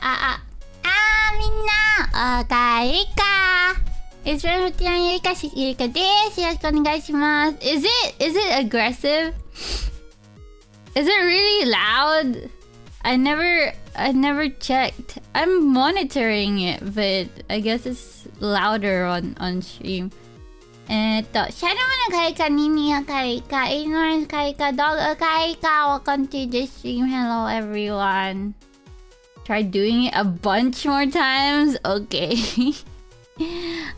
みんな、おかえりか。It's from ゆりかです。よろしくお願いします。Is it aggressive? Is it really loud? I never checked. I'm monitoring it, but I guess it's louder on stream. シャルムの会か、ニニの会か、イグノランス会か、ドッグ会か、Welcome to the stream. Hello everyone. Try doing it a bunch more times? Okay.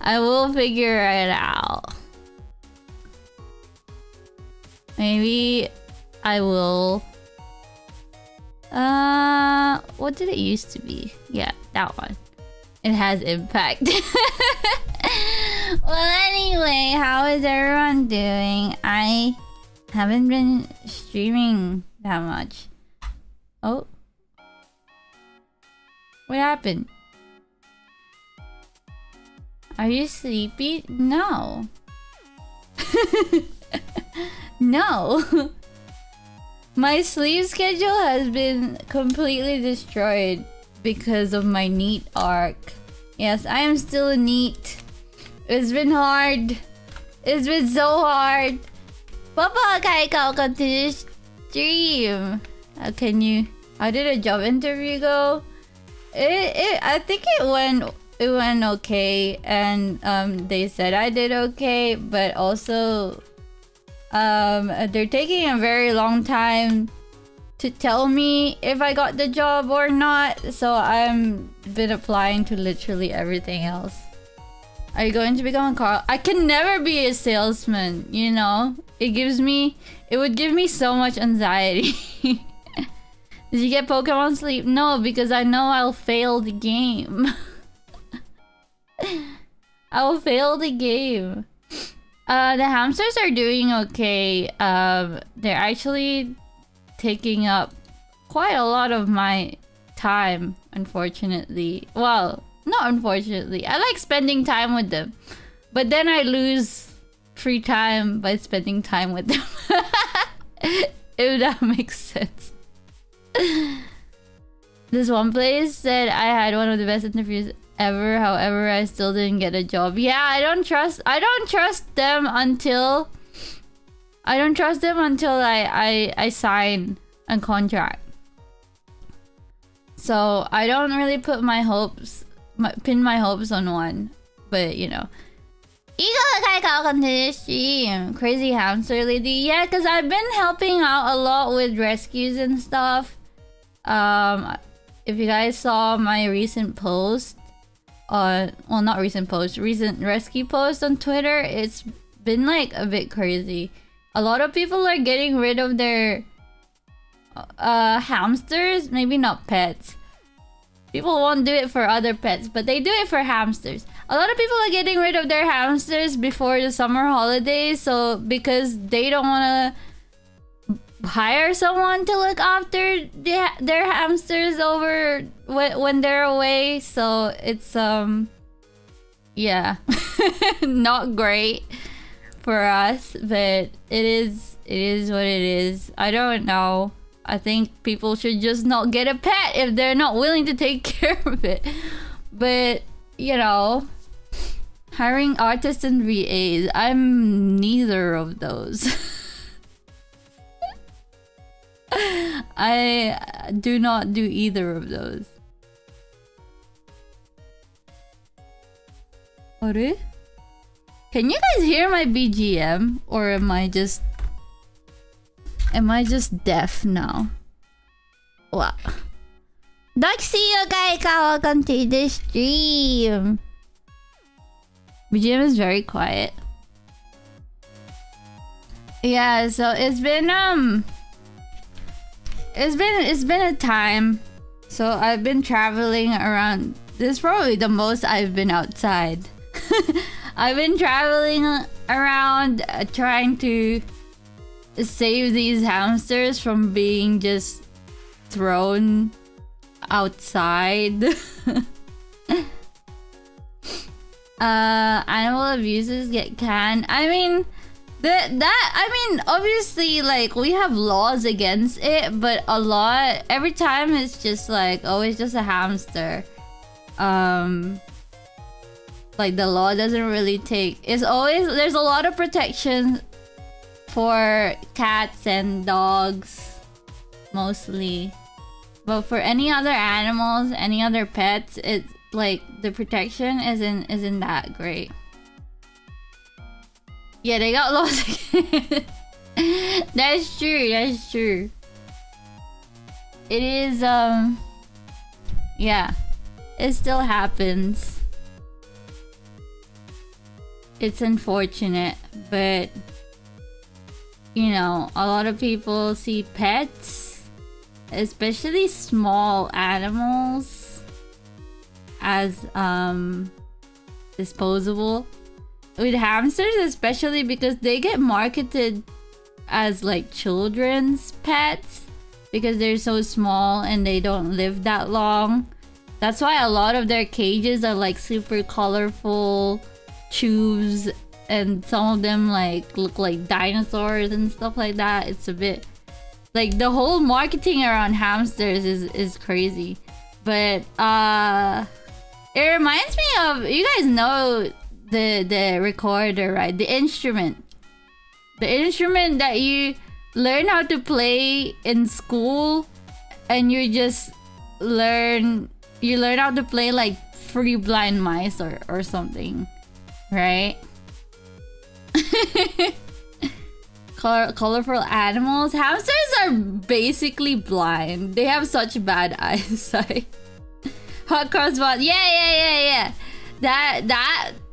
I will figure it out. Maybe I will... what did it used to be? Yeah, that one. It has impact. Well, anyway, how is everyone doing? I haven't been streaming that much. Oh. What happened? Are you sleepy? No. No. My sleep schedule has been completely destroyed because of my NEET arc. Yes, I am still a NEET. It's been hard. It's been so hard. Papa, welcome to the stream. How did a job interview go? I think it went okay, and they said I did okay, but also they're taking a very long time to tell me if I got the job or not, so I'm been applying to literally everything else. Are you going to become a car? I can never be a salesman, you know? It would give me so much anxiety. Did you get Pokemon sleep? No, because I know I'll fail the game. I'll fail the game. The hamsters are doing okay. They're actually taking up quite a lot of my time, unfortunately. Well, not unfortunately. I like spending time with them. But then I lose free time by spending time with them. If that makes sense. This one place said I had one of the best interviews ever. However, I still didn't get a job. Yeah, I don't trust them until I sign a contract. So I don't really pin my hopes on one. But you know. Welcome to the stream. Crazy hamster lady. Yeah, because I've been helping out a lot with rescues and stuff. If you guys saw my recent post, recent rescue post on Twitter, it's been like a bit crazy. A lot of people are getting rid of their hamsters, maybe not pets. People won't do it for other pets, but they do it for hamsters. A lot of people are getting rid of their hamsters before the summer holidays, so because they don't want to hire someone to look after their hamsters over when they're away. So it's yeah, not great for us, but it is what it is. I don't know. I think people should just not get a pet if they're not willing to take care of it. But you know, hiring artists and VAs, I'm neither of those. I do not do either of those. Are? Can you guys hear my BGM? Or am I just deaf now? Wow. Doxy, okay, welcome to the stream. BGM is very quiet. Yeah, so it's been a time. So I've been traveling around. This is probably the most I've been outside. I've been traveling around trying to save these hamsters from being just thrown outside. Animal abuses get canned. I mean, That I mean, obviously, like, we have laws against it, but every time it's just like, oh, it's just a hamster. Like, the law doesn't really take. There's a lot of protection for cats and dogs, mostly. But for any other animals, any other pets, it's like the protection isn't that great. Yeah, they got lost again. That's true, that's true. It is, yeah. It still happens. It's unfortunate, but, you know, a lot of people see pets, especially small animals, as, disposable. With hamsters, especially because they get marketed as like children's pets because they're so small and they don't live that long. That's why a lot of their cages are like super colorful tubes, and some of them like look like dinosaurs and stuff like that. It's a bit like the whole marketing around hamsters is crazy. But it reminds me of, you guys know the recorder, right? The instrument that you learn how to play in school, and you just learn how to play like Free Blind Mice or something, right? Colorful animals. Hamsters are basically blind. They have such bad eyesight. Hot cross bun. Yeah.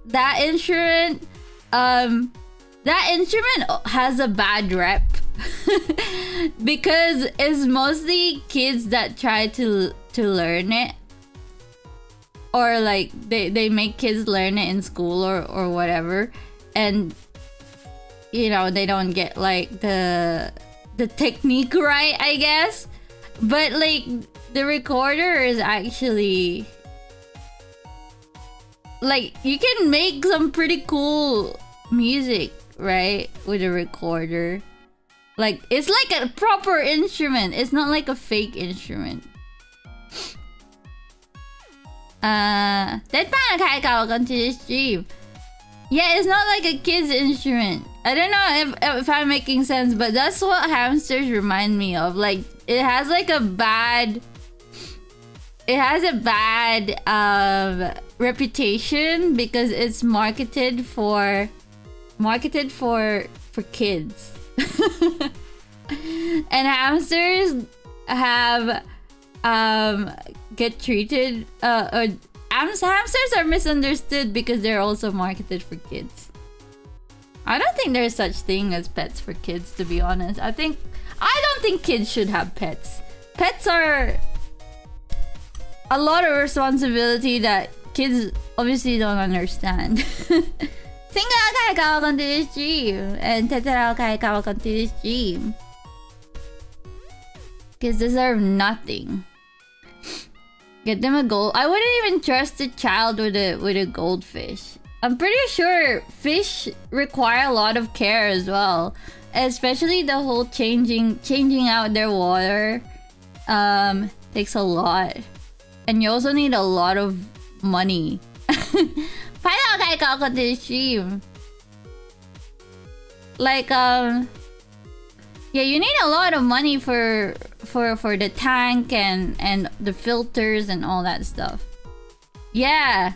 That instrument, that instrument has a bad rep because it's mostly kids that try to learn it, or like they make kids learn it in school or whatever, and you know, they don't get like the technique right, I guess. But like the recorder is actually, like, you can make some pretty cool music, right, with a recorder. Like, it's like a proper instrument. It's not like a fake instrument. Deadpan Kaika, welcome to the stream. Yeah, it's not like a kid's instrument. I don't know if I'm making sense, but that's what hamsters remind me of. Like, it has like a bad reputation because it's marketed for kids. And hamsters have get treated or hamsters are misunderstood because they're also marketed for kids. I don't think there's such thing as pets for kids, to be honest. I don't think kids should have pets. Pets are a lot of responsibility that kids obviously don't understand. Singa Kaika, welcome to the stream. And Tetera Kaika, welcome to the stream. Kids deserve nothing. Get them a gold. I wouldn't even trust a child with a goldfish. I'm pretty sure fish require a lot of care as well, especially the whole changing out their water. Takes a lot, and you also need a lot of money. Like yeah, you need a lot of money for the tank and the filters and all that stuff. Yeah,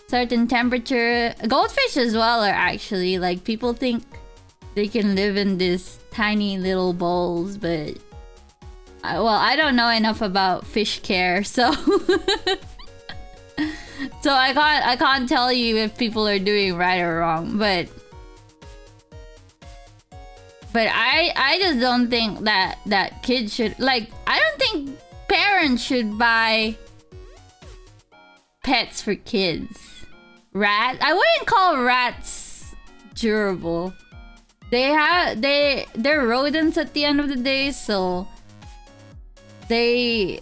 certain temperature. Goldfish as well are actually, like, people think they can live in these tiny little bowls, but I don't know enough about fish care, so so I can't tell you if people are doing right or wrong, but I just don't think that kids should, like, I don't think parents should buy pets for kids. Rats, I wouldn't call rats durable. They're rodents at the end of the day, so they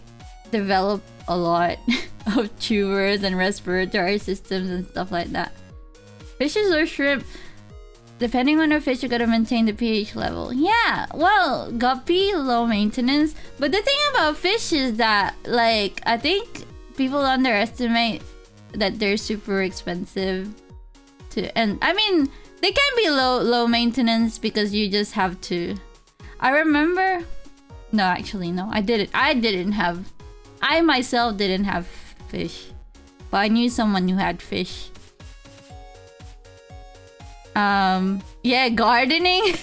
develop a lot of tubers and respiratory systems and stuff like that. Fishes or shrimp, Depending on the fish, you gotta maintain the pH level. Yeah, well, guppy, low maintenance. But the thing about fish is that, like, I think people underestimate that they're super expensive to, and I mean, they can be low maintenance because you just have to. I remember, no, actually, no, I myself didn't have fish, but I knew someone who had fish. Yeah, gardening.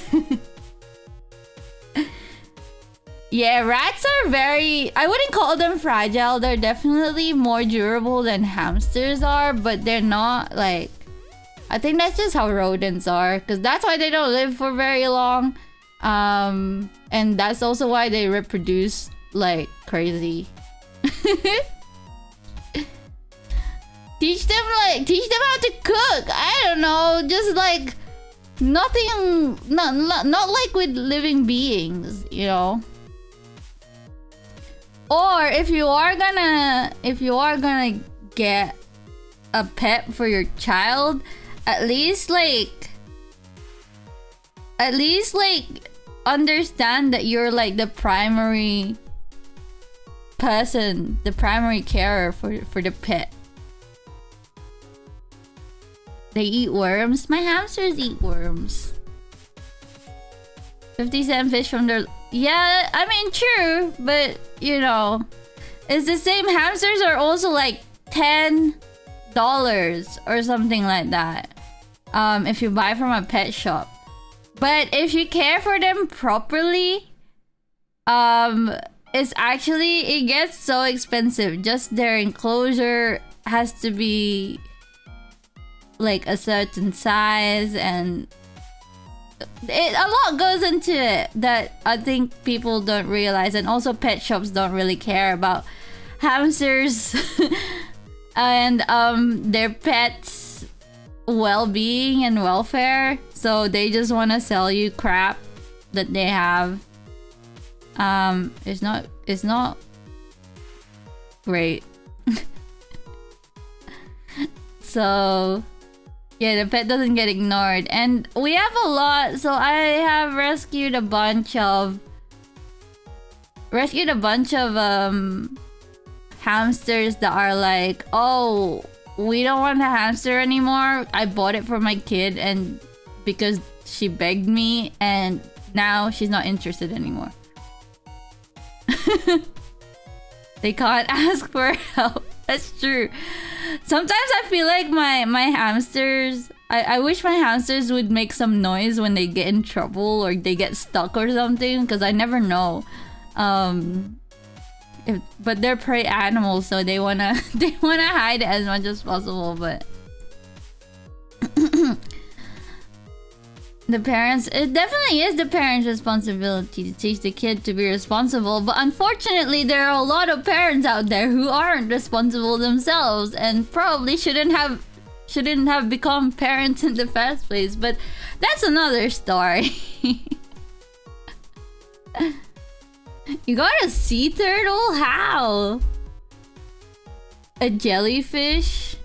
Yeah, rats are very, I wouldn't call them fragile. They're definitely more durable than hamsters are, but they're not like, I think that's just how rodents are, because that's why they don't live for very long. And that's also why they reproduce like crazy. Teach them how to cook. I don't know, just like nothing, not like with living beings, you know. Or if you are gonna get a pet for your child, at least understand that you're like the primary person, the primary carer for the pet. They eat worms? My hamsters eat worms. 50-cent fish from their... Yeah, I mean, true. But, you know, it's the same. Hamsters are also like $10 or something like that. If you buy from a pet shop. But if you care for them properly, it's actually... It gets so expensive. Just their enclosure has to be... like a certain size, and a lot goes into it that I think people don't realize, and also pet shops don't really care about hamsters and their pets' well-being and welfare, so they just want to sell you crap that they have. It's not great. So yeah, the pet doesn't get ignored. And we have a lot, so I have rescued a bunch of hamsters that are like, oh, we don't want a hamster anymore. I bought it for my kid, and because she begged me, and now she's not interested anymore. They can't ask for help. That's true. Sometimes I feel like my hamsters... I wish my hamsters would make some noise when they get in trouble or they get stuck or something, because I never know. But they're prey animals, so they wanna hide as much as possible. But the parents, it definitely is the parents' responsibility to teach the kid to be responsible. But unfortunately, there are a lot of parents out there who aren't responsible themselves and probably shouldn't have become parents in the first place. But that's another story. You got a sea turtle? How? A jellyfish?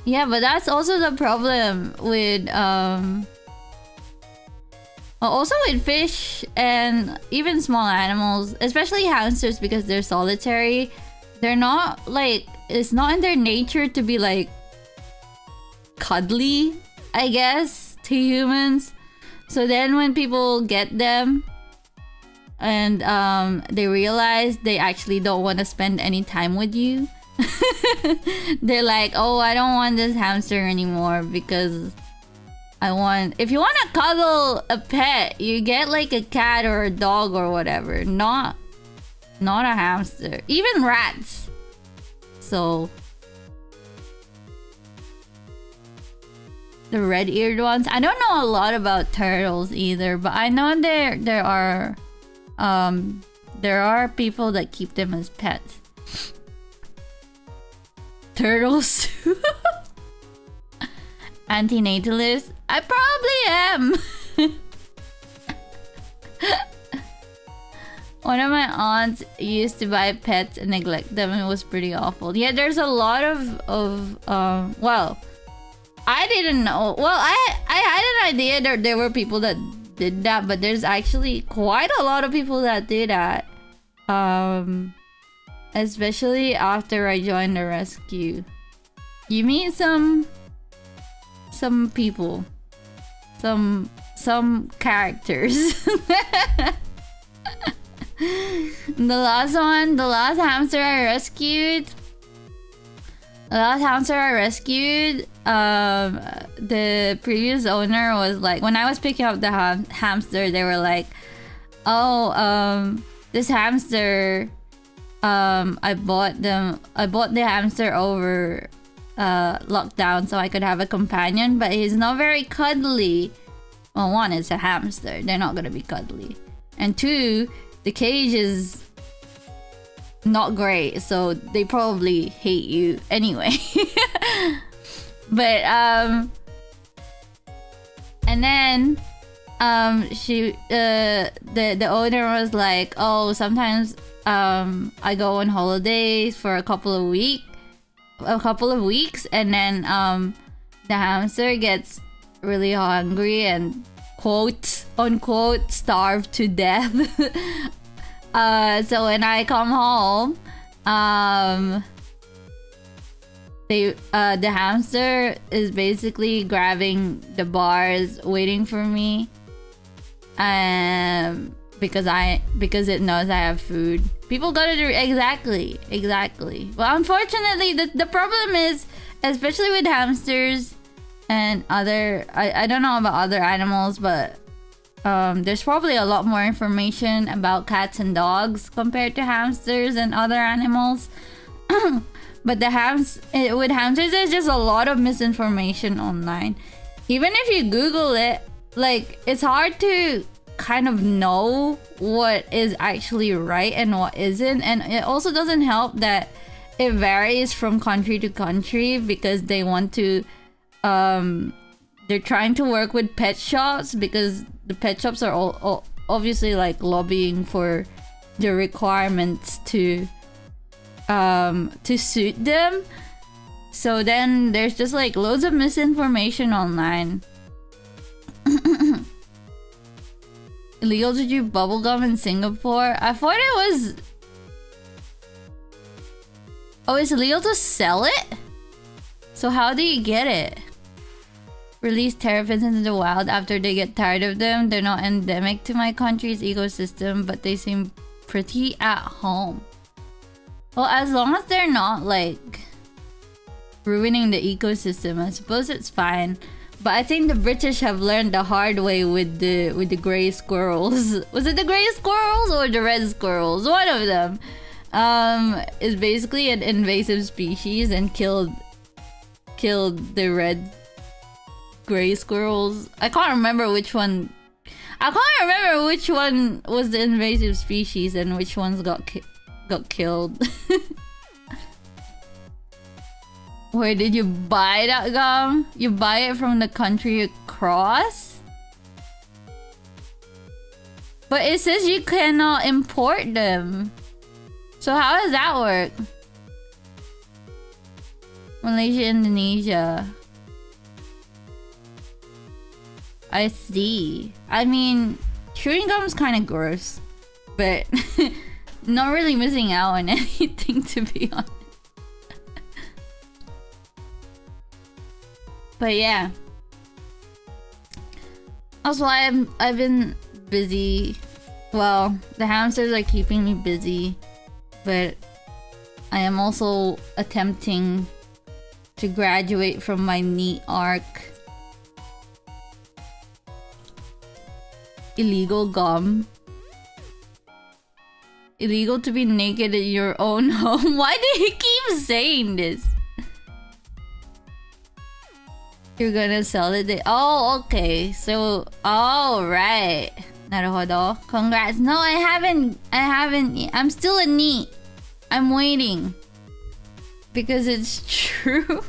Yeah, but that's also the problem with also with fish and even small animals, especially hamsters, because they're solitary. They're not like, it's not in their nature to be like cuddly, I guess, to humans. So then when people get them and they realize they actually don't want to spend any time with you, they're like, oh, I don't want this hamster anymore, because if you want to cuddle a pet, you get like a cat or a dog or whatever, not a hamster. Even rats. So the red-eared ones, I don't know a lot about turtles either, but I know there are people that keep them as pets. Turtles. Antinatalist? I probably am. One of my aunts used to buy pets and neglect them, and it was pretty awful. Yeah, there's a lot of well, I didn't know. Well, I had an idea that there were people that did that, but there's actually quite a lot of people that do that. Especially after I joined the rescue. You meet some people. Some characters. The last hamster I rescued, the previous owner was like, when I was picking up the hamster, they were like, oh, this hamster, I bought the hamster over lockdown so I could have a companion, but he's not very cuddly. Well, one, it's a hamster, they're not gonna be cuddly, and two, the cage is not great, so they probably hate you anyway. But and then the owner was like, oh, sometimes I go on holidays for a couple of weeks, and then the hamster gets really hungry and quote unquote starved to death. So when I come home, the hamster is basically grabbing the bars, waiting for me, because it knows I have food. People gotta do exactly. Well, unfortunately, the problem is, especially with hamsters and other, I don't know about other animals, but there's probably a lot more information about cats and dogs compared to hamsters and other animals. But with hamsters, there's just a lot of misinformation online. Even if you Google it, like, it's hard to kind of know what is actually right and what isn't. And it also doesn't help that it varies from country to country, because they want to they're trying to work with pet shops, because the pet shops are all obviously like lobbying for the requirements to suit them. So then there's just like loads of misinformation online. Illegal to chew bubblegum in Singapore? I thought it was... Oh, it's illegal to sell it? So how do you get it? Release terrapins into the wild after they get tired of them. They're not endemic to my country's ecosystem, but they seem pretty at home. Well, as long as they're not like ruining the ecosystem, I suppose it's fine. But I think the British have learned the hard way with the gray squirrels. Was it the gray squirrels or the red squirrels? One of them is basically an invasive species and killed the red gray squirrels. I can't remember which one. I can't remember which one was the invasive species and which ones got killed. Where did you buy that gum? You buy it from the country across? But it says you cannot import them. So how does that work? Malaysia, Indonesia. I see. I mean, chewing gum is kind of gross, but not really missing out on anything, to be honest. But yeah. Also, I've been busy. Well, the hamsters are keeping me busy, but I am also attempting to graduate from my NEET arc. Illegal gum. Illegal to be naked in your own home. Why do you keep saying this? You're gonna sell it? Oh, okay. So, all right. Naruhodo. Congrats. No, I haven't. I'm still a NEET. I'm waiting. Because it's true.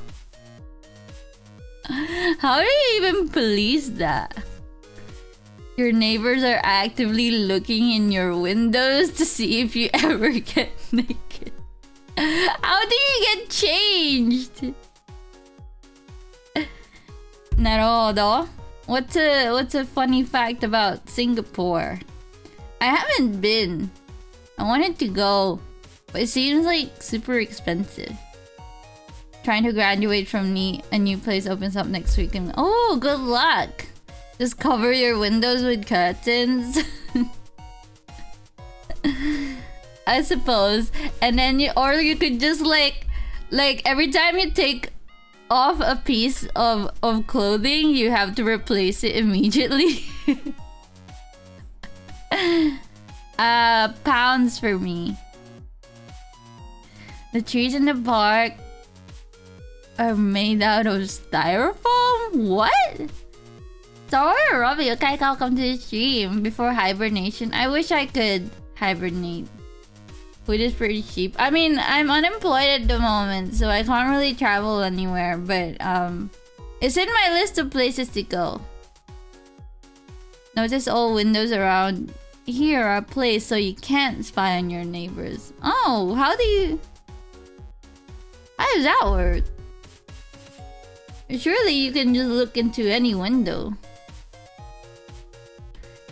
How do you even police that? Your neighbors are actively looking in your windows to see if you ever get naked. How do you get changed? なるほど. What's a funny fact about Singapore? I haven't been. I wanted to go, but it seems like super expensive. Trying to graduate from a new place opens up next week. And oh, good luck. Just cover your windows with curtains. I suppose. And then or you could just like every time you take off a piece of clothing, you have to replace it immediately. Pounds for me. The trees in the park are made out of styrofoam? What? Sorry, Robbie. Okay, welcome to the stream. Before hibernation. I wish I could hibernate. Food is pretty cheap. I mean, I'm unemployed at the moment, so I can't really travel anywhere. But it's in my list of places to go. Notice all windows around here are placed so you can't spy on your neighbors. Oh, how does that work? Surely you can just look into any window.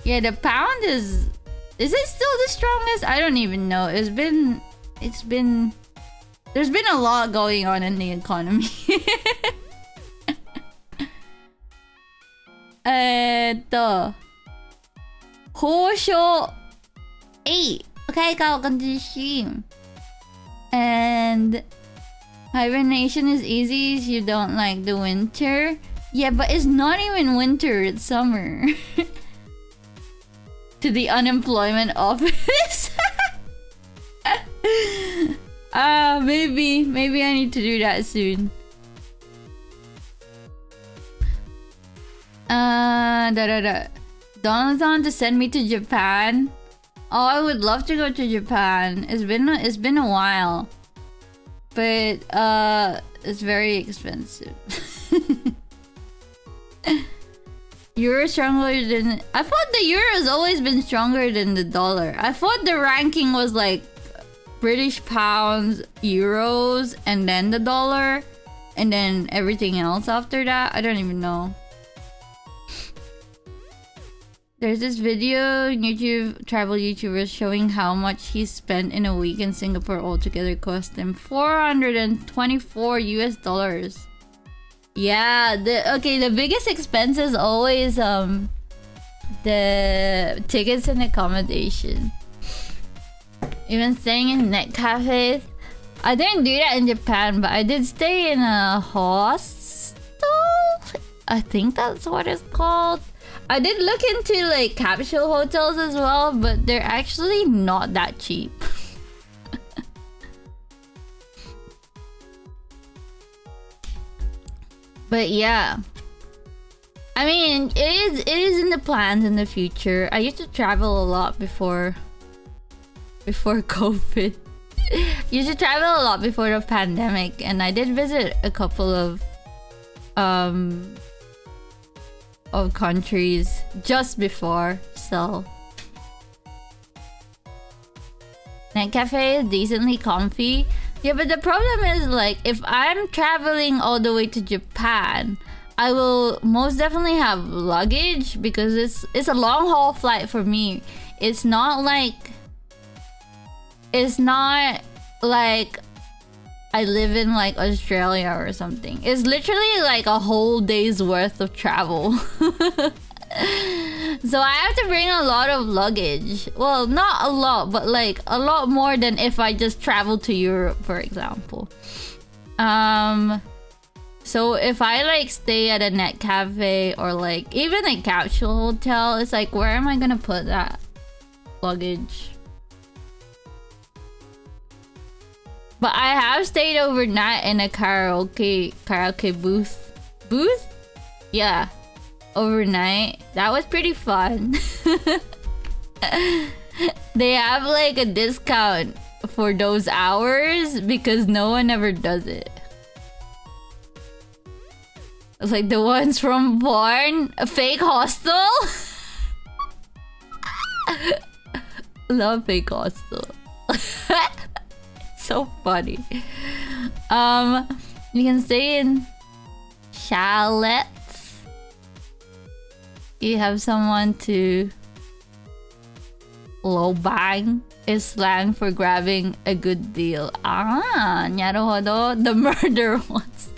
Yeah, the pound is it still the strongest? I don't even know. There's been a lot going on in the economy. 交渉 8. Okay, welcome to the stream. And hibernation is easy if you don't like the winter. Yeah, but it's not even winter, it's summer. To the unemployment office. Maybe I need to do that soon. Donaldson to send me to Japan. Oh, I would love to go to Japan. It's been a while. But it's very expensive. Euro stronger than... I thought the euro has always been stronger than the dollar. I thought the ranking was like British pounds, euros, and then the dollar, and then everything else after that. I don't even know. There's this video on YouTube, travel YouTubers showing how much he spent in a week in Singapore altogether cost him $424 US. Yeah, the biggest expense is always the tickets and accommodation. Even staying in net cafes. I didn't do that in Japan, but I did stay in a hostel. I think that's what it's called. I did look into like capsule hotels as well, but they're actually not that cheap. But yeah, I mean, it is in the plans in the future. I used to travel a lot before COVID. Used to travel a lot before the pandemic, and I did visit a couple of countries just before. So Net cafe is decently comfy. Yeah, but the problem is, like, if I'm traveling all the way to Japan, I will most definitely have luggage because it's a long haul flight for me. It's not like I live in like Australia or something. It's literally like a whole day's worth of travel. So I have to bring a lot of luggage. Well, not a lot, but like a lot more than if I just travel to Europe, for example. So if I like stay at a net cafe or like even a capsule hotel, it's like, where am I gonna put that luggage? But I have stayed overnight in a karaoke booth. Yeah, overnight. That was pretty fun. They have like a discount for those hours because no one ever does it. It's like the ones from porn, a fake hostel. Love fake hostel. So funny. You can stay in chalets. you have someone to lobang is slang for grabbing a good deal. Ah, なるほど. The murder ones.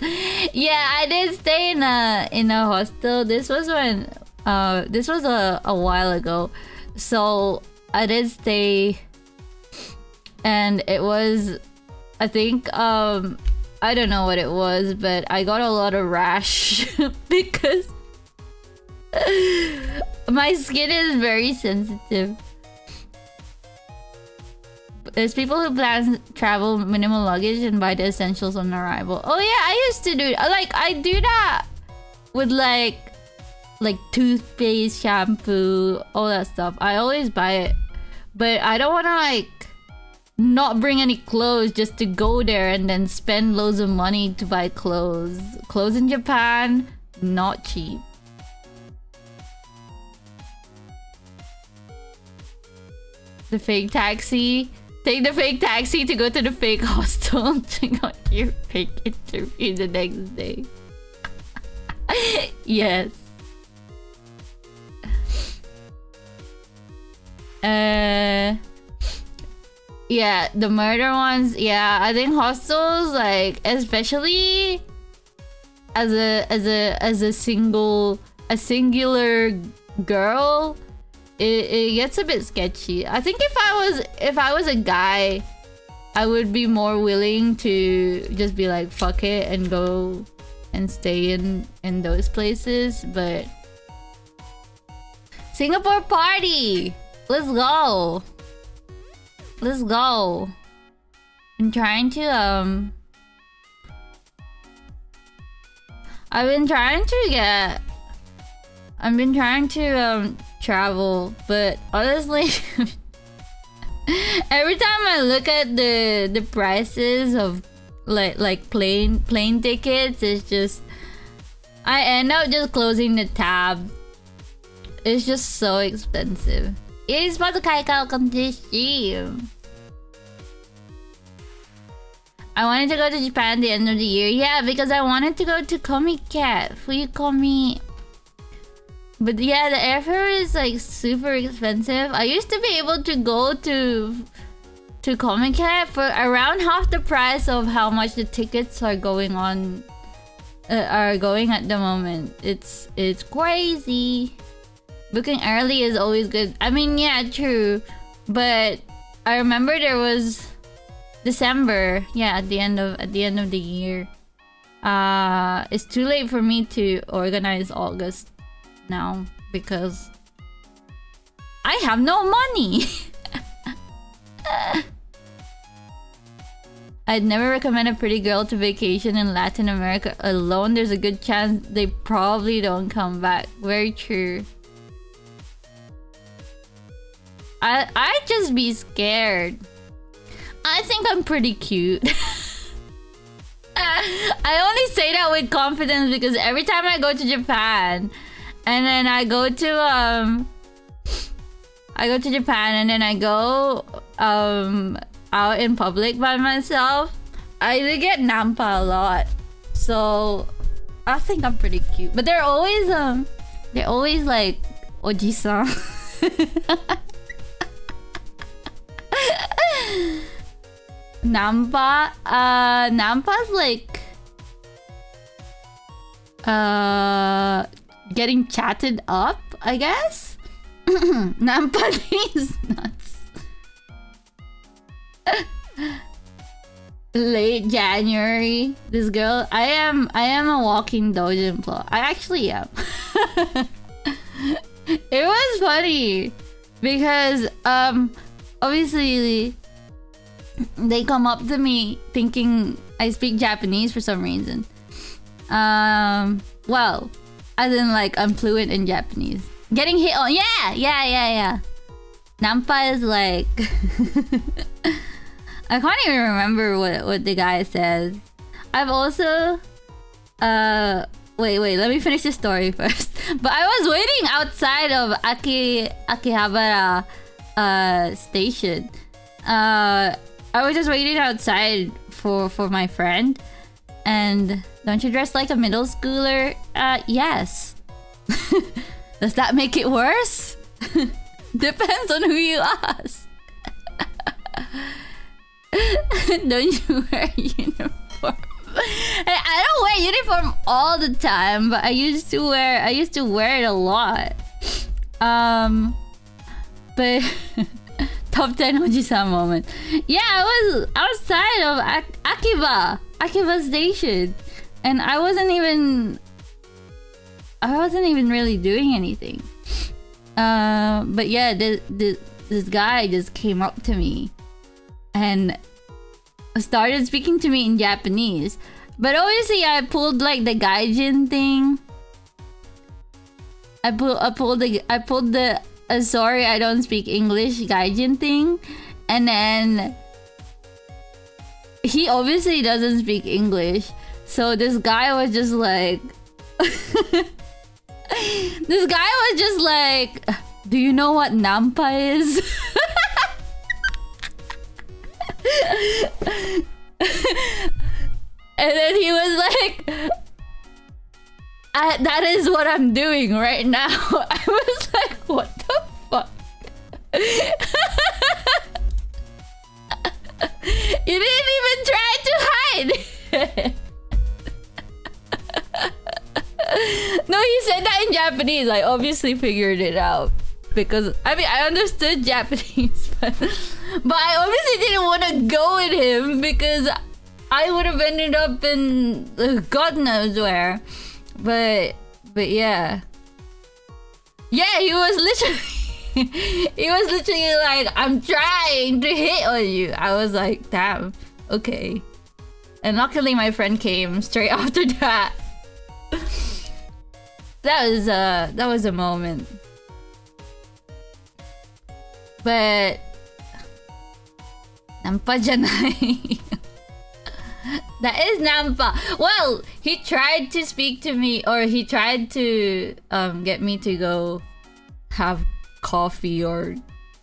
Yeah, I did stay in a hostel. This was a while ago. So I did stay, and it was, I think, I don't know what it was, but I got a lot of rash because my skin is very sensitive. There's people who plan travel minimal luggage and buy the essentials on arrival. Oh yeah, I used to do I do that with like toothpaste, shampoo, all that stuff. I always buy it, but I don't want to not bring any clothes just to go there and then spend loads of money to buy clothes. Clothes in Japan, not cheap. The fake taxi. Take the fake taxi to go to the fake hostel to got your fake interview the next day. Yes. Yeah, the murder ones. Yeah, I think hostels, especially as a singular girl, it gets a bit sketchy. I think if I was a guy, I would be more willing to just be like, fuck it, and go and stay in those places. But Singapore party, let's go. Let's go. I'm trying to I've been trying to travel, but honestly every time I look at the prices of like plane tickets, it's just I end up just closing the tab. It's just so expensive. It's about to I wanted to go to Japan at the end of the year. Yeah, because I wanted to go to Comic-Cat. Fuyukomi. But yeah, the airfare is super expensive. I used to be able to go to Comic-Cat for around half the price of how much the tickets are going at the moment. It's crazy. Booking early is always good. I mean, yeah, true. But I remember there was December. Yeah, at the end of the year. It's too late for me to organize August now because I have no money. I'd never recommend a pretty girl to vacation in Latin America alone. There's a good chance they probably don't come back. Very true. I'd just be scared. I think I'm pretty cute. I only say that with confidence because every time I go to Japan and then I go to Japan and then I go out in public by myself, I get nampa a lot. So I think I'm pretty cute. But they're always like oji-san. Nampa's getting chatted up, I guess. Nampa is nuts. Late January. This girl, I am a walking doujin plot. I actually am. It was funny because obviously they come up to me thinking I speak Japanese for some reason. Well, as in I'm fluent in Japanese. Getting hit on, yeah. Nampa is I can't even remember what the guy says. I've also wait, let me finish the story first. But I was waiting outside of Akihabara station. I was just waiting outside for my friend. And don't you dress like a middle schooler? Yes. Does that make it worse? Depends on who you ask. Don't you wear a uniform? I don't wear uniform all the time, but I used to wear it a lot. But top 10 Oji-san moment. Yeah, I was outside of Akiba Station, and I wasn't even really doing anything. But yeah, this guy just came up to me and started speaking to me in Japanese. But obviously I pulled like the gaijin thing. I pulled the sorry I don't speak English gaijin thing. And then he obviously doesn't speak English. So this guy was just like do you know what nampa is? And then he was like, that is what I'm doing right now. I was like, what the fuck? You didn't even try to hide it. No, he said that in Japanese. I obviously figured it out. Because, I mean, I understood Japanese, but I obviously didn't want to go with him because I would have ended up in God knows where. But yeah. Yeah, he was literally like, I'm trying to hit on you. I was like, damn, okay. And luckily my friend came straight after that. That was a moment. But nampa janai. That is nampa. Well, he tried to speak to me, or he tried to get me to go have coffee or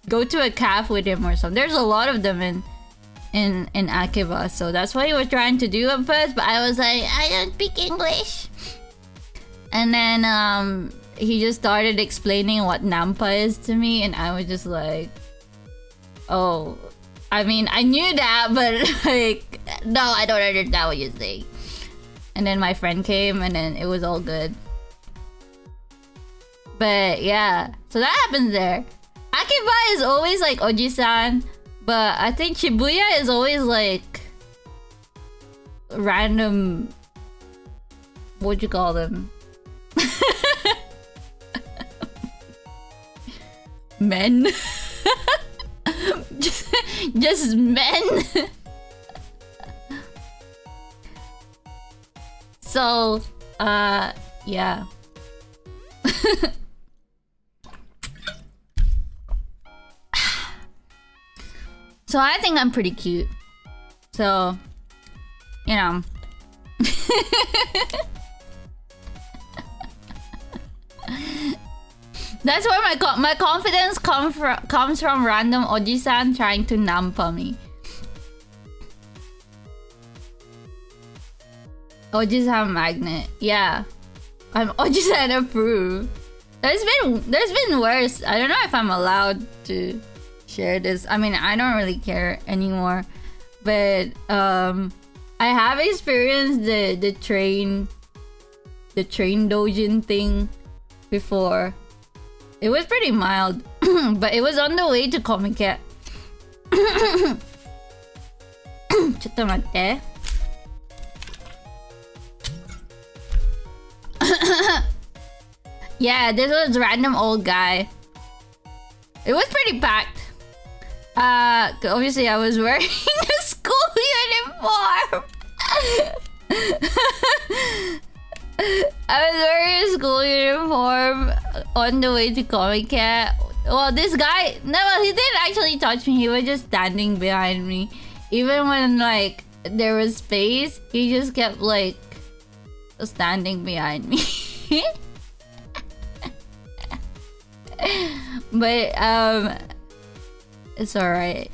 go to a cafe with him or something. There's a lot of them in Akiba, so that's what he was trying to do at first. But I was like, I don't speak English. And then he just started explaining what nampa is to me, and I was just like, oh, I mean, I knew that, but like, no, I don't understand what you're saying. And then my friend came, and then it was all good. But yeah, so that happens there. Akiba is always like Oji-san, but I think Shibuya is always like random, what'd you call them? Men. just men. So yeah. So I think I'm pretty cute. So, you know. That's where my confidence comes from random Oji-san trying to nampa me. Oji-san magnet. Yeah. I'm Oji-san approved. There's been worse. I don't know if I'm allowed to share this. I mean, I don't really care anymore. But I have experienced the train dojin thing before. It was pretty mild, but it was on the way to Comiket. ちょっと待って。Yeah, this was a random old guy. It was pretty packed. Obviously I was wearing a school uniform. I was wearing a school uniform on the way to Comiket. Well, this guy, no, he didn't actually touch me. He was just standing behind me. Even when like there was space, he just kept like standing behind me. But it's alright.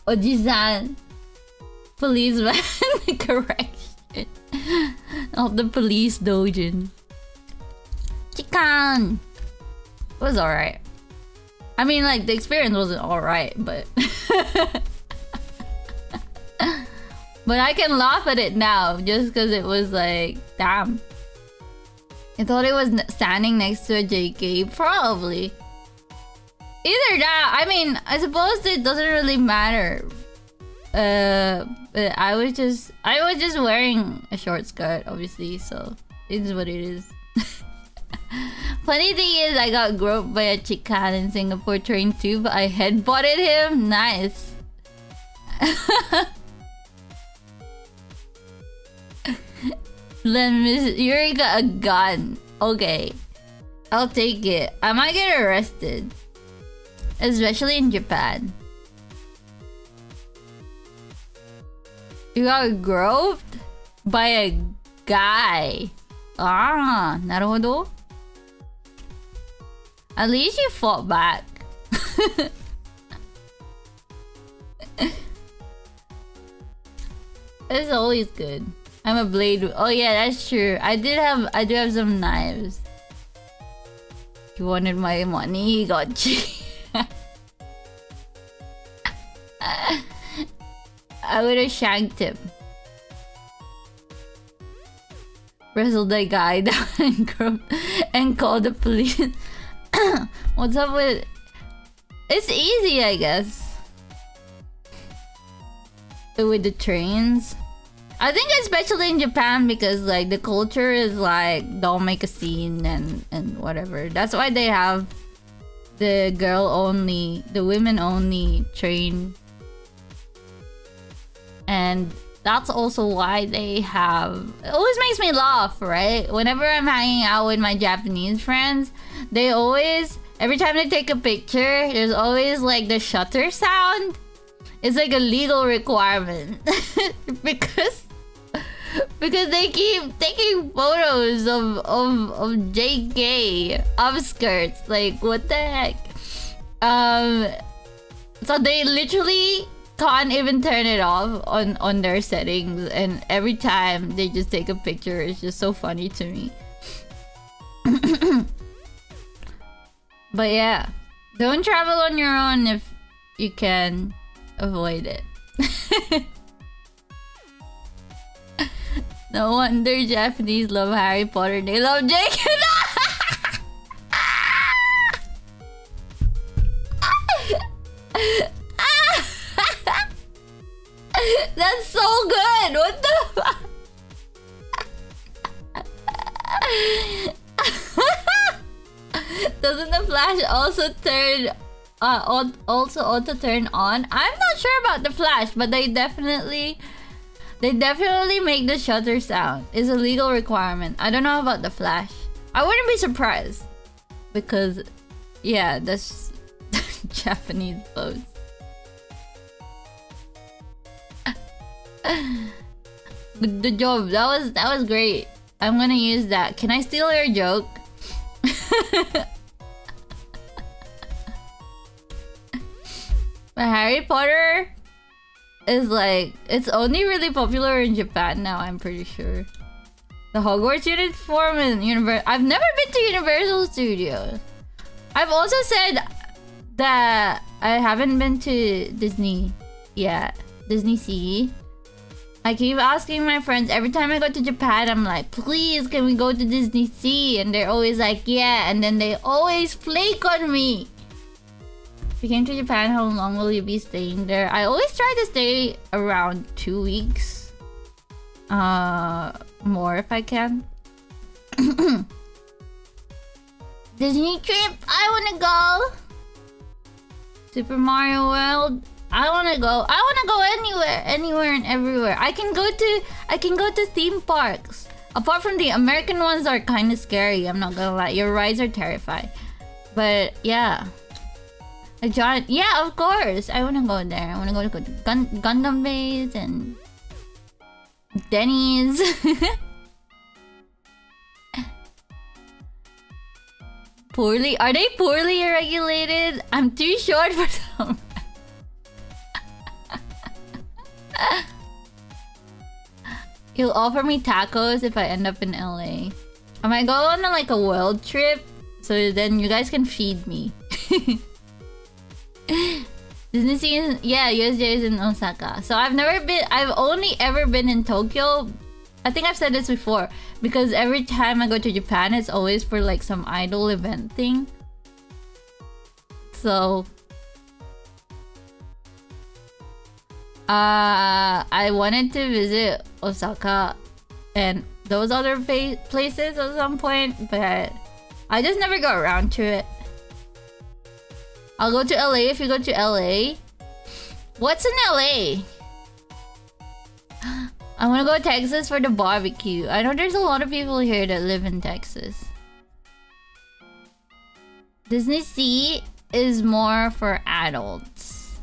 Oji-san, policeman, correction. of the police dojin. Chikan was alright. I mean, like, the experience wasn't alright, but but I can laugh at it now just because it was like, damn. I thought it was standing next to a JK. Probably. Either that. I mean, I suppose it doesn't really matter. But I was just wearing a short skirt, obviously, so it is what it is. Funny thing is, I got groped by a chikan in Singapore train too, but I headbutted him. Nice. Then Miss Eureka a gun. Okay, I'll take it. I might get arrested, especially in Japan. You got groped by a guy. Ah, なるほど. At least you fought back. It's always good. I'm a blade. Oh yeah, that's true. I do have some knives. You wanted my money, he got you. I would have shanked him. Wrestled the guy down and called the police. What's up with... It's easy, I guess. With the trains. I think especially in Japan because like the culture is like don't make a scene and whatever. That's why they have the girl only, the women only train. And that's also why they have... It always makes me laugh, right? Whenever I'm hanging out with my Japanese friends, they always... Every time they take a picture, there's always like the shutter sound. It's like a legal requirement. because they keep taking photos of JK upskirts. Like, what the heck? So they literally... can't even turn it off on their settings, and every time they just take a picture, it's just so funny to me. But yeah, don't travel on your own if you can avoid it. No wonder Japanese love Harry Potter, they love Jake. That's so good! What the fuck? Doesn't the flash also turn auto turn on? I'm not sure about the flash, but they definitely make the shutter sound. It's a legal requirement. I don't know about the flash. I wouldn't be surprised because yeah, that's Japanese pose. Good job. That was great. I'm gonna use that. Can I steal your joke? But Harry Potter is like, it's only really popular in Japan now, I'm pretty sure. The Hogwarts uniform and I've never been to Universal Studios. I've also said that I haven't been to Disney yet. Disney Sea. I keep asking my friends every time I go to Japan, I'm like, please, can we go to Disney Sea? And they're always like, yeah. And then they always flake on me. If you came to Japan, how long will you be staying there? I always try to stay around 2 weeks. More if I can. Disney trip, I wanna go. Super Mario World. I wanna go anywhere and everywhere. I can go to theme parks. Apart from the American ones are kind of scary, I'm not gonna lie. Your rides are terrifying. But yeah. Yeah, of course. I wanna go there. I wanna go to Gundam Base and Denny's. Are they poorly regulated? I'm too short for them. He'll offer me tacos if I end up in LA. I might go on like a world trip, so then you guys can feed me. Disney season, yeah, USJ is in Osaka. So I've only ever been in Tokyo. I think I've said this before, because every time I go to Japan, it's always for like some idol event thing. So I wanted to visit Osaka and those other places at some point, but I just never got around to it. I'll go to LA if you go to LA. What's in LA? I want to go to Texas for the barbecue. I know there's a lot of people here that live in Texas. Disney Sea is more for adults.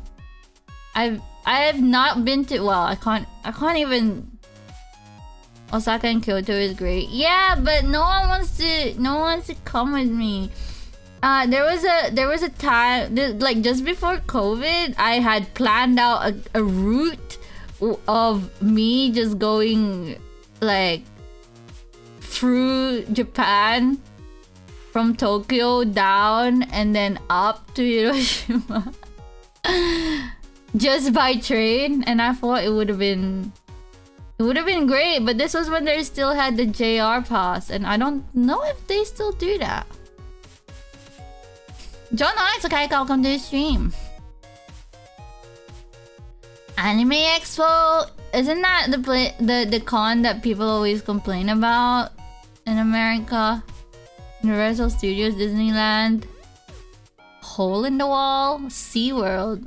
I have not been to, well, I can't even. Osaka and Kyoto is great. Yeah, but no one wants to come with me. There was a time, like just before COVID, I had planned out a route of me just going like through Japan from Tokyo down and then up to Hiroshima just by train, and I thought it would have been great, but this was when they still had the JR pass, and I don't know if they still do that. John Alex, okay, welcome to the stream. Anime Expo, isn't that the con that people always complain about in America? Universal Studios, Disneyland, Hole in the Wall, SeaWorld,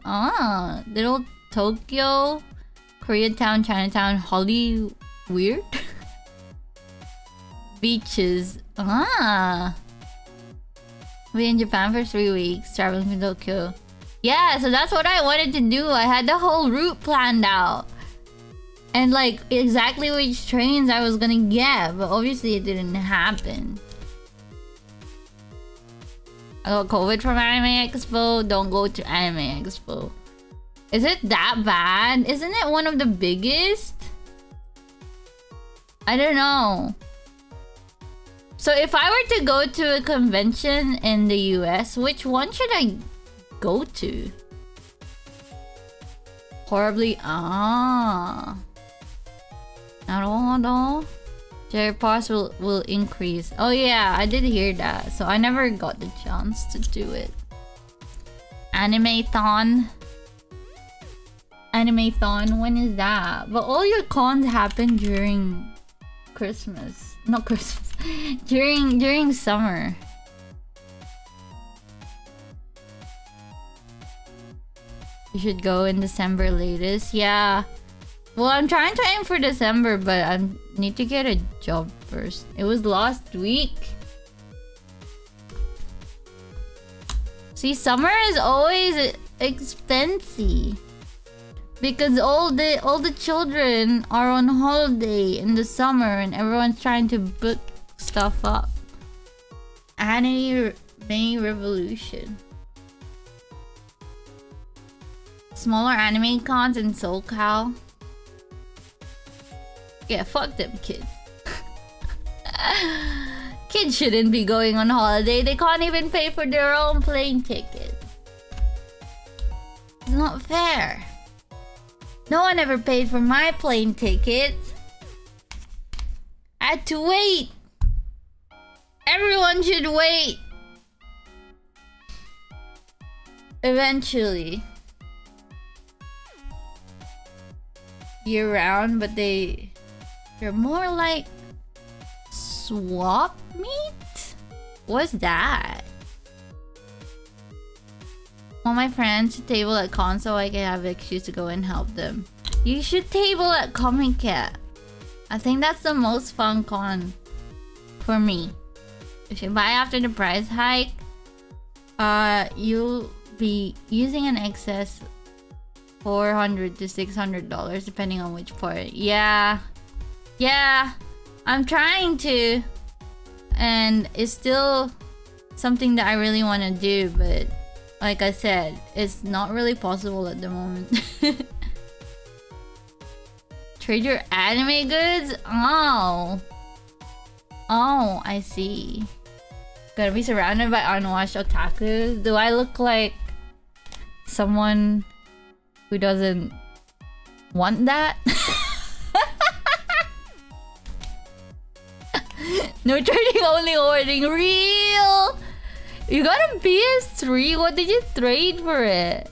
Little Tokyo, Koreatown, Chinatown, Holly Weird, beaches, be in Japan for 3 weeks, traveling from Tokyo. Yeah, so that's what I wanted to do. I had the whole route planned out. And like exactly which trains I was gonna get, but obviously it didn't happen. I got COVID from Anime Expo. Don't go to Anime Expo. Is it that bad? Isn't it one of the biggest? I don't know. So if I were to go to a convention in the US, which one should I go to? Horribly, no. Their pass will increase. Oh yeah, I did hear that. So I never got the chance to do it. Anime-thon, when is that? But all your cons happen during Christmas. Not Christmas. during summer. You should go in December latest. Yeah. Well, I'm trying to aim for December, but I need to get a job first. It was last week. See, summer is always expensive because all the children are on holiday in the summer and everyone's trying to book stuff up. Anime Revolution. Smaller anime cons in SoCal. Yeah, fuck them kids. Kids shouldn't be going on holiday. They can't even pay for their own plane ticket. It's not fair. No one ever paid for my plane ticket. I had to wait. Everyone should wait. Eventually. Year round, but they're more like swap meet? What's that? Want my friends to table at con so I can have an excuse to go and help them. You should table at Comic Cat. I think that's the most fun con for me. If you buy after the price hike, you'll be using an excess $400 to $600 depending on which part. Yeah, I'm trying to, and it's still something that I really want to do, but like I said, it's not really possible at the moment. Trade your anime goods? Oh. Oh, I see. Gonna be surrounded by unwashed otakus? Do I look like someone who doesn't want that? No trading, only hoarding. Real! You got a PS3? What did you trade for it?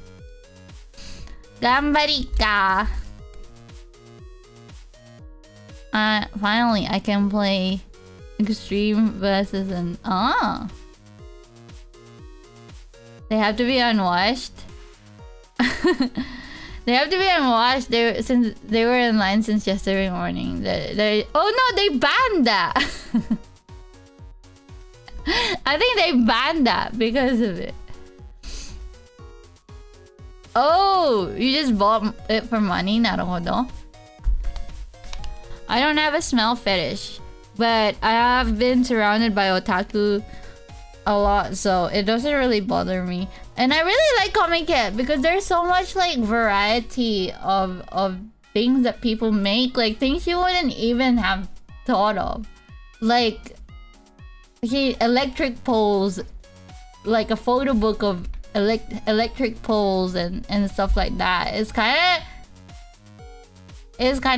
Gambarika. Finally, I can play Extreme versus an... Ah! They have to be unwashed? They have to be unwashed since they were in line since yesterday morning. Oh no, they banned that! I think they banned that because of it. Oh, you just bought it for money? Naruhodo. I don't have a smell fetish, but I have been surrounded by otaku a lot, so it doesn't really bother me. And I really like Comic Cat because there's so much like variety of things that people make, like things you wouldn't even have thought of. Like electric poles, like a photo book of electric poles and stuff like that. It's kind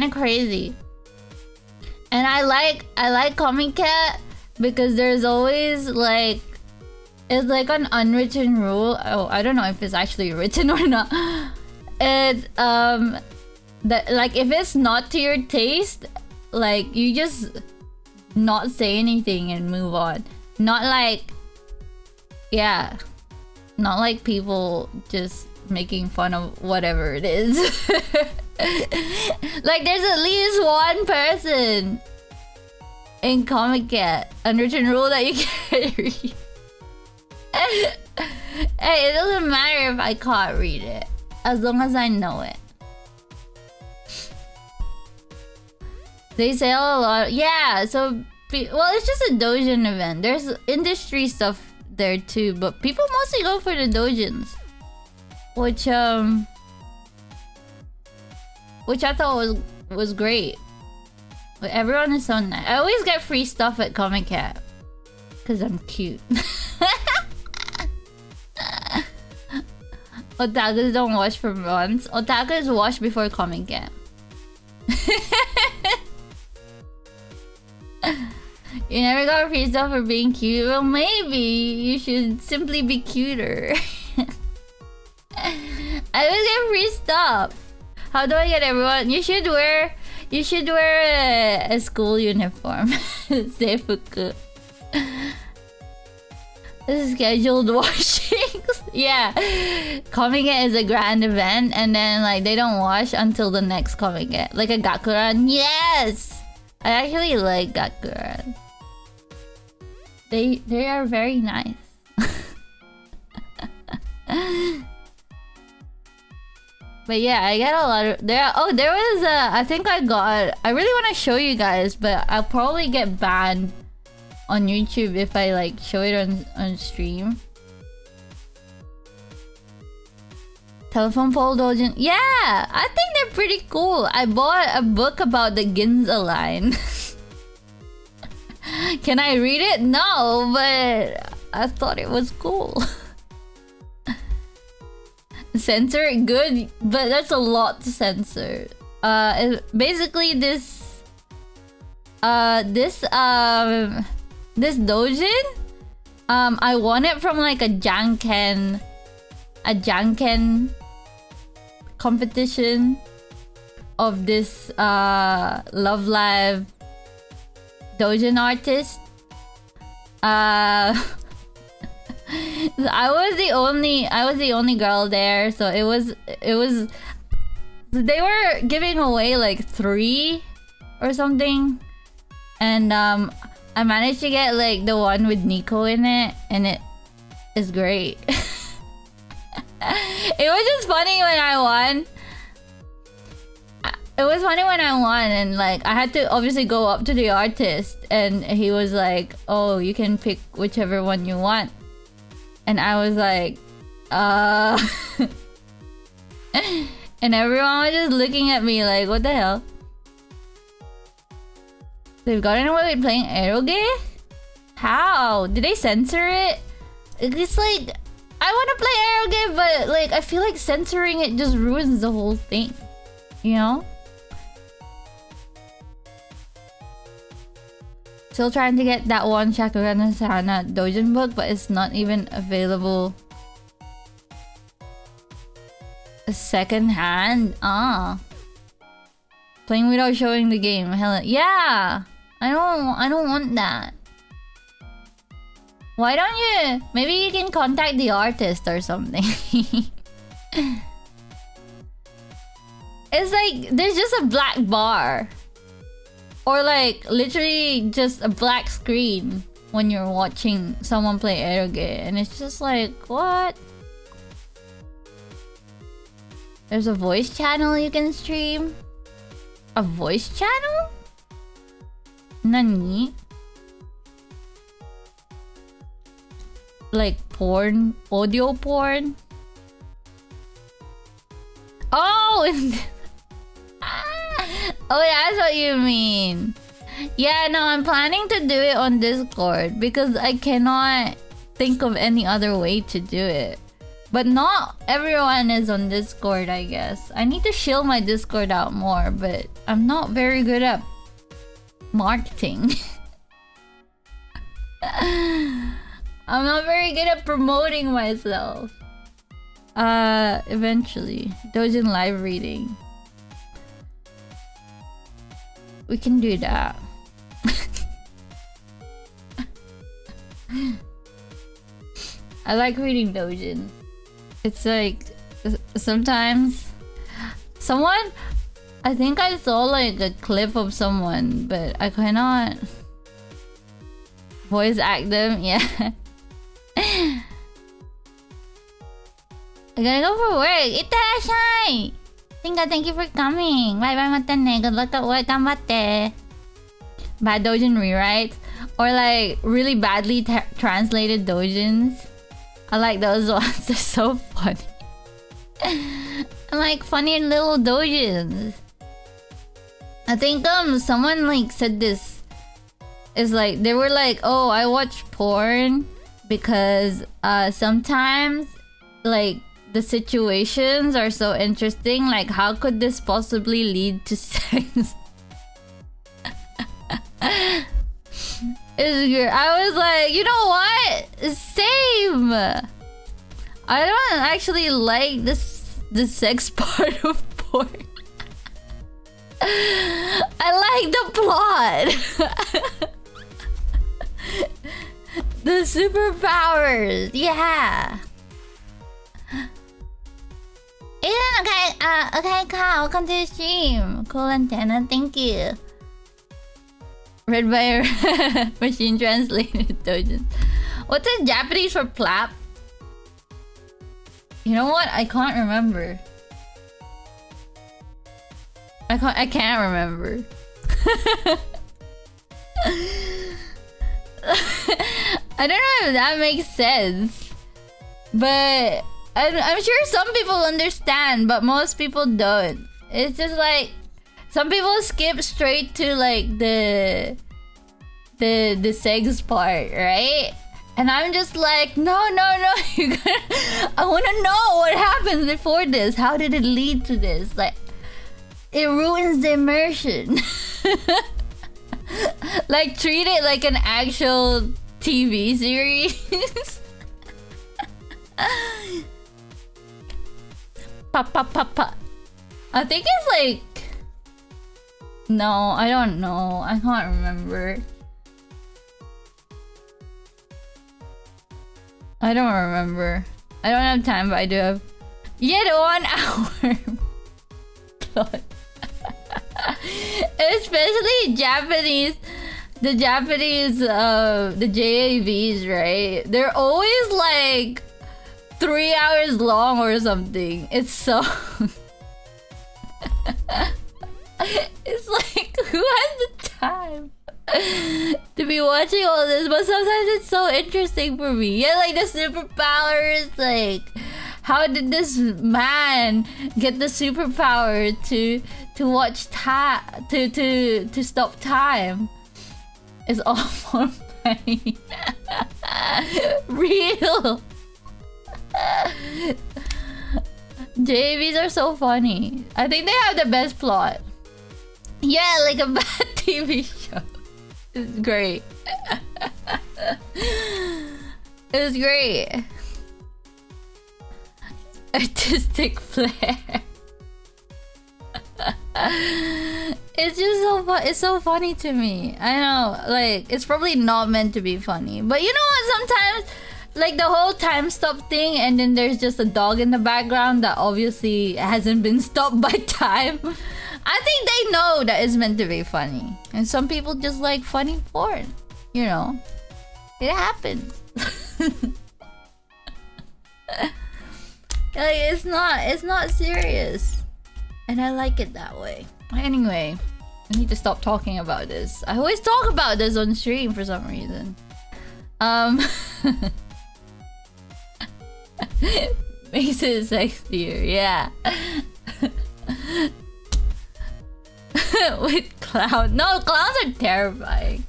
of crazy. And I like Comic Cat because there's always like, it's like an unwritten rule. Oh, I don't know if it's actually written or not. It's that like if it's not to your taste, like you just not say anything and move on. Not like, yeah, not like people just making fun of whatever it is. Like there's at least one person in Comic Cat unwritten rule that you can't read. Hey, it doesn't matter if I can't read it as long as I know it. They sell a lot. Yeah, so well, it's just a doujin event. There's industry stuff there too, but people mostly go for the doujins, which I thought was great. But everyone is so nice. I always get free stuff at Comic Cat because I'm cute. Otakus don't wash for months. Otakus wash before Comic Cat. You never got free stuff for being cute? Well, maybe you should simply be cuter. I always get free stuff. How do I get everyone? You should wear a school uniform. Seifuku. Scheduled washings. Yeah. Comic Cat is a grand event and then like they don't wash until the next Comic Cat. Like a Gakuran. Yes! I actually like Gakuran. They are very nice. But yeah, I get a lot of there was I think I really want to show you guys, but I'll probably get banned on YouTube if I like show it on stream. Telephone pole doujin. Yeah, I think they're pretty cool. I bought a book about the Ginza line. Can I read it? No, but I thought it was cool. Censor it? Good, but that's a lot to censor. Basically this doujin, I won it from like a janken competition of this Love Live doujin artist. I was the only girl there, so it was they were giving away like 3 or something, and I managed to get like the one with Nico in it, and it is great. It was just funny when I won. It was funny when I won, and like I had to obviously go up to the artist, and he was like, "Oh, you can pick whichever one you want." And I was like, and everyone was just looking at me like, what the hell? They've gotten away with playing eroge? How? Did they censor it? It's like, I want to play eroge, but like I feel like censoring it just ruins the whole thing. You know? Still trying to get that one Shakugan no Sana Dojin book, but it's not even available second hand. Playing without showing the game. Hell yeah. I don't want that. Why don't you? Maybe you can contact the artist or something. It's like there's just a black bar. Or like literally just a black screen when you're watching someone play eroge, and it's just like, what? There's a voice channel you can stream? A voice channel? Nani? Like porn? Audio porn? Oh! Oh, that's what you mean. Yeah, no, I'm planning to do it on Discord because I cannot think of any other way to do it. But not everyone is on Discord, I guess. I need to shill my Discord out more, but I'm not very good at marketing. I'm not very good at promoting myself. Eventually. Dojin live reading. We can do that. I like reading Dojin. It's like sometimes someone, I think I saw like a clip of someone, but I cannot voice act them. Yeah. I gotta go for work. Itterashai! Tinga, thank you for coming. Bye bye, mata ne. Good luck at work. Ganbatte. Bad Dojin rewrites. Or like really badly translated Dojins. I like those ones. They're so funny. I like funny little Dojins. I think someone like said this. It's like they were like, oh, I watch porn because sometimes like the situations are so interesting. Like, how could this possibly lead to sex? It's good. I was like, you know what? Same. I don't actually like the sex part of porn. I like the plot. The superpowers. Yeah. Okay, okay, Kyle, welcome to the stream. Cool antenna, thank you. Read by a machine translated Dojin. What's in Japanese for plap? You know what? I can't remember. I can't remember. I don't know if that makes sense, but I'm sure some people understand, but most people don't. It's just like some people skip straight to like the sex part, right? And I'm just like, no, you gotta, I want to know what happens before this. How did it lead to this? Like, it ruins the immersion. Like, treat it like an actual TV series. Pa. I think it's like... No, I don't know. I can't remember. I don't remember. I don't have time, but I do have... Yet 1 hour. God. Especially Japanese... The Japanese, the JAVs, right? They're always like 3 hours long or something. It's so... It's like, who has the time to be watching all this? But sometimes it's so interesting for me. Yeah, like the superpowers, like... How did this man get the superpower to watch time, to stop time? It's all for money. Real. JVs are so funny. I think they have the best plot. Yeah, like a bad TV show. It's great. It's great. Artistic flair. It's just so fun. It's so funny to me. I know, like, it's probably not meant to be funny, but you know what? Sometimes, like, the whole time stop thing, and then there's just a dog in the background that obviously hasn't been stopped by time. I think they know that it's meant to be funny, and some people just like funny porn. You know, it happens. Like, it's not serious, and I like it that way. Anyway, I need to stop talking about this. I always talk about this on stream for some reason. Makes it sexier, yeah. With clowns. No, clowns are terrifying.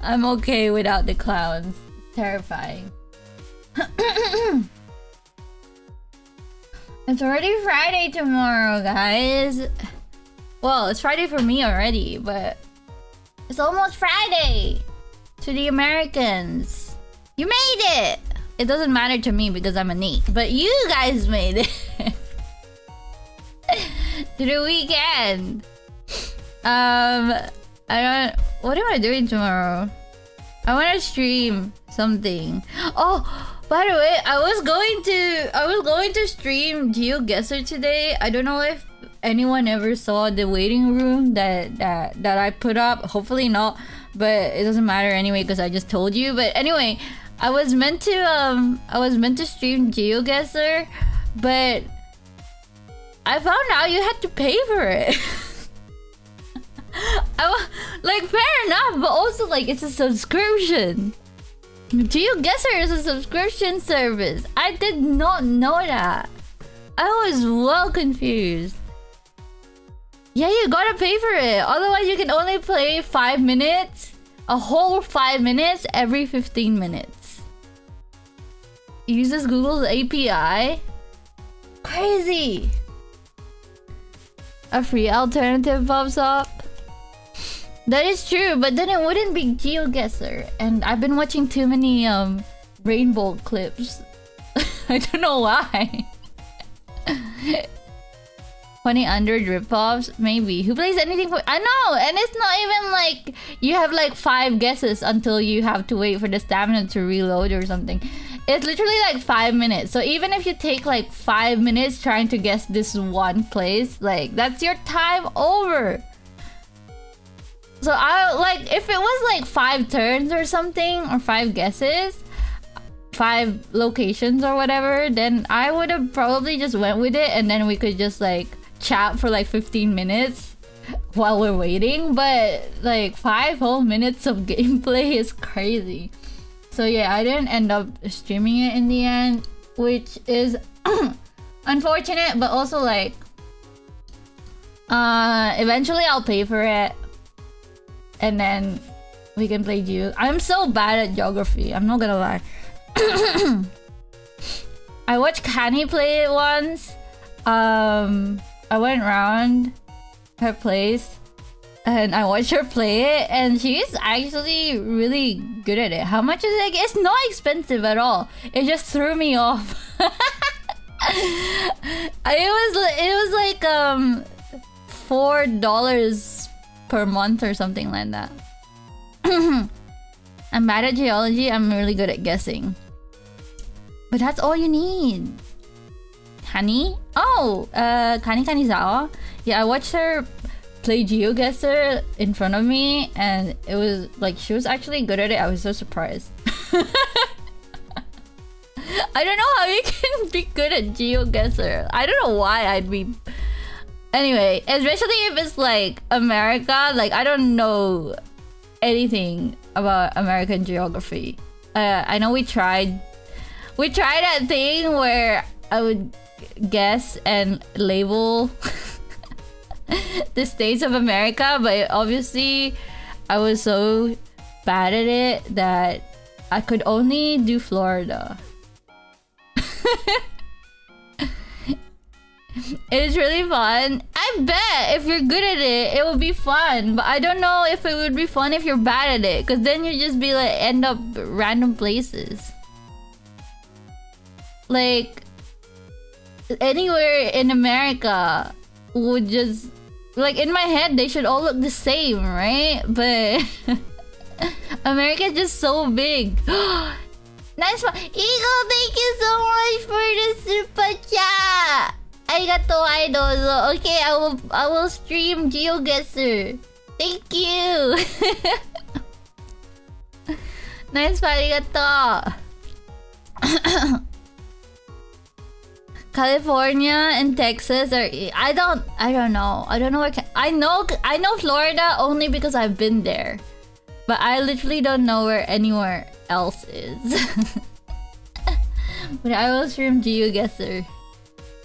I'm okay without the clowns. It's terrifying. It's already Friday tomorrow, guys. Well, it's Friday for me already, but it's almost Friday to the Americans. You made it! It doesn't matter to me because I'm a NEET, but you guys made it to the weekend. What am I doing tomorrow? I want to stream something. Oh, by the way, I was going to stream GeoGuessr today. I don't know if anyone ever saw the waiting room that I put up. Hopefully not, but it doesn't matter anyway because I just told you. But anyway, I was meant to stream GeoGuessr, but I found out you had to pay for it. Like, fair enough, but also, like, it's a subscription. GeoGuessr is a subscription service. I did not know that. I was well confused. Yeah, you gotta pay for it. Otherwise, you can only play 5 minutes. A whole 5 minutes every 15 minutes. Uses Google's API. Crazy. A free alternative pops up. That is true, but then it wouldn't be GeoGuessr. And I've been watching too many rainbow clips. I don't know why. Funny Android ripoffs? Maybe. Who plays anything for... I know! And it's not even like you have like 5 guesses until you have to wait for the stamina to reload or something. It's literally like 5 minutes. So even if you take like 5 minutes trying to guess this one place, like, that's your time over. So I like, if it was like 5 turns or something, or 5 guesses, 5 locations or whatever, then I would have probably just went with it, and then we could just like chat for like 15 minutes while we're waiting. But like 5 whole minutes of gameplay is crazy. So yeah, I didn't end up streaming it in the end, which is unfortunate, but also like eventually I'll pay for it. And then we can play Geo. I'm so bad at geography. I'm not gonna lie. I watched Kani play it once. I went around her place and I watched her play it, and she's actually really good at it. How much is it? It's not expensive at all. It just threw me off. It was like $4 per month or something like that. I'm bad at geology. I'm really good at guessing. But that's all you need. Kani? Oh, Kani Kanizawa. Yeah, I watched her play GeoGuessr in front of me, and it was like, she was actually good at it. I was so surprised. I don't know how you can be good at GeoGuessr. I don't know why I'd be... Anyway, especially if it's like America, like I don't know anything about American geography. I know we tried that thing where I would guess and label the states of America, but obviously I was so bad at it that I could only do Florida. It is really fun. I bet if you're good at it, it will be fun. But I don't know if it would be fun if you're bad at it, because then you just be like end up random places. Like anywhere in America would just like in my head they should all look the same, right? But America is just so big. Nice one, Eagle. Thank you so much for the super chat. Arigatou, idol. Okay, I will stream GeoGuessr. Thank you. Nice, arigatou. California and Texas are. I don't know. I don't know where. I know Florida only because I've been there, but I literally don't know where anywhere else is. But I will stream GeoGuessr.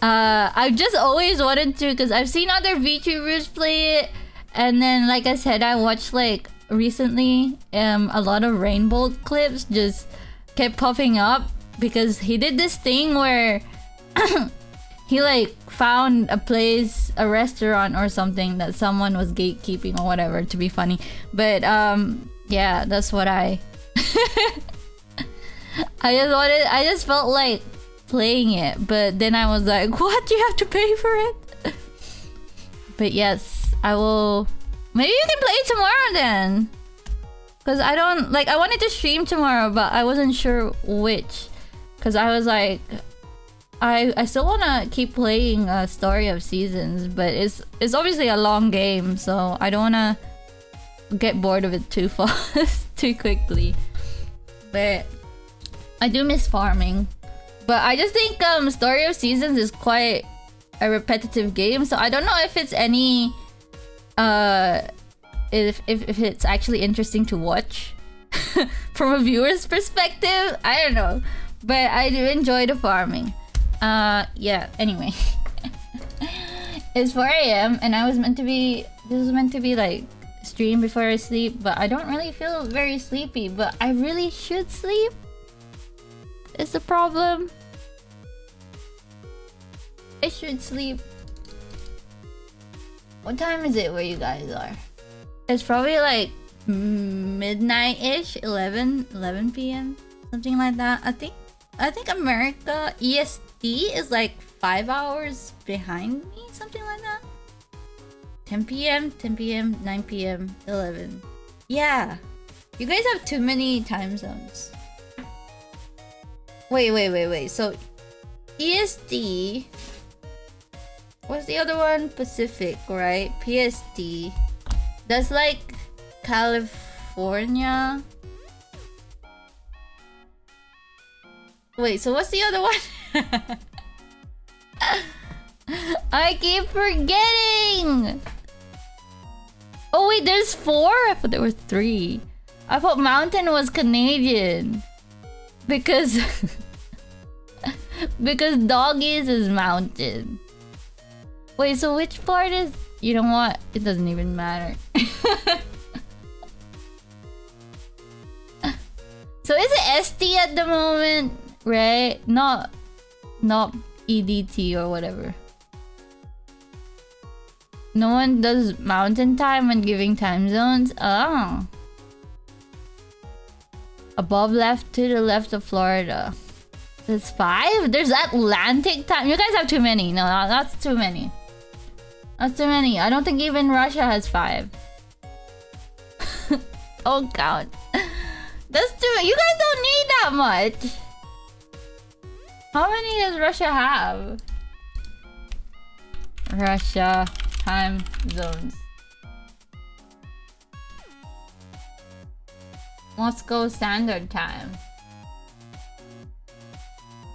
I've just always wanted to, because I've seen other VTubers play it, and then like I said, I watched like recently a lot of Rainbow clips just kept popping up because he did this thing where he like found a place, a restaurant or something that someone was gatekeeping or whatever to be funny. But yeah, that's what I just felt like playing it, but then I was like, what? You have to pay for it? But yes, I will. Maybe you can play it tomorrow then, because I don't like. I wanted to stream tomorrow, but I wasn't sure which, because I was like, I still want to keep playing Story of Seasons, but it's obviously a long game, so I don't want to get bored of it too fast, too quickly. But I do miss farming. But I just think Story of Seasons is quite a repetitive game, so I don't know if it's any if it's actually interesting to watch from a viewer's perspective. I don't know, but I do enjoy the farming. Yeah, anyway. It's 4 a.m. and this was meant to be like stream before I sleep, but I don't really feel very sleepy, but I really should sleep. Is the problem. I should sleep. What time is it where you guys are? It's probably like midnight-ish, 11 p.m. Something like that. I think America EST is like 5 hours behind me, something like that. 10 p.m., 9 p.m., 11. Yeah. You guys have too many time zones. Wait. So, EST... What's the other one? Pacific, right? PST. That's like California. Wait, so what's the other one? I keep forgetting! Oh wait, there's 4? I thought there were 3. I thought Mountain was Canadian. Because Doggies is Mountain. Wait, so which part is... You know what? It doesn't even matter. So is it ST at the moment? Right? Not EDT or whatever. No one does mountain time when giving time zones? Oh. Above left to the left of Florida. That's 5? There's Atlantic time. You guys have too many. No, that's too many. That's too many. I don't think even Russia has 5. Oh count. That's too many. You guys don't need that much. How many does Russia have? Russia time zones. Moscow Standard Time.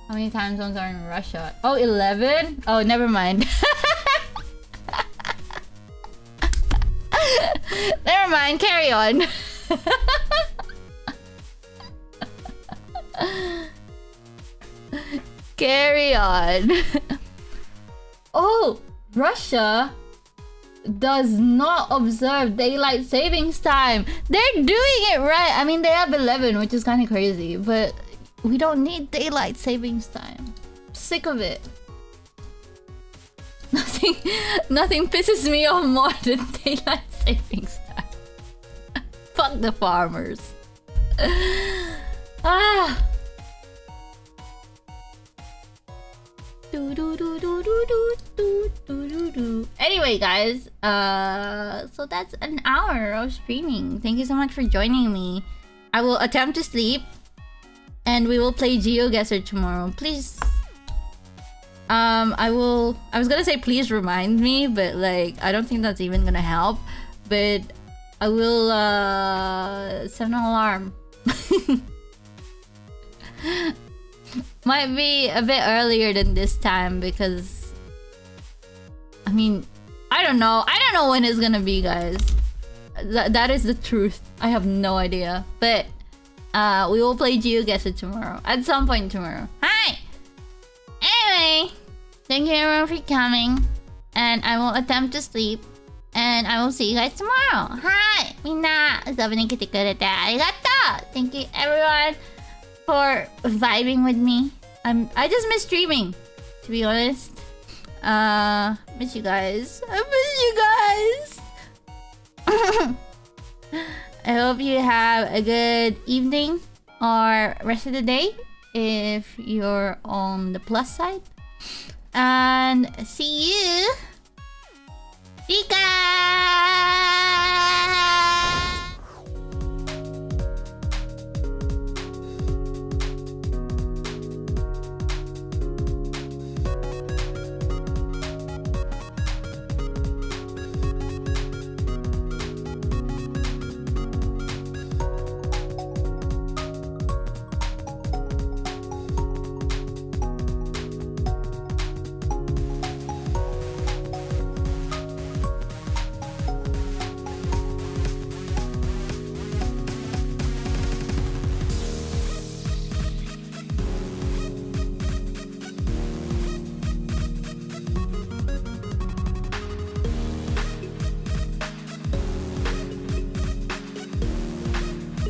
How many time zones are in Russia? Oh, 11? Oh, never mind. Never mind, carry on. Carry on. Oh, Russia does not observe daylight savings time. They're doing it right. I mean, they have 11, which is kind of crazy, but we don't need daylight savings time. Sick of it. Nothing pisses me off more than daylight savings time. Fuck the farmers. Ah. Anyway, guys, so that's an hour of streaming. Thank you so much for joining me. I will attempt to sleep, and we will play GeoGuessr tomorrow. Please, I was gonna say please remind me, but like I don't think that's even gonna help. But I will set an alarm. Might be a bit earlier than this time because I mean I don't know when it's gonna be, guys. That is the truth. I have no idea. But we will play GeoGuessr tomorrow. At some point tomorrow. Hi! Anyway, thank you everyone for coming. And I will attempt to sleep. And I will see you guys tomorrow. Hi! みんな遊びに来てくれてありがとう! Thank you everyone for vibing with me. I just miss streaming, to be honest. Miss you guys. I miss you guys. I hope you have a good evening or rest of the day if you're on the plus side. And see you. Eureka!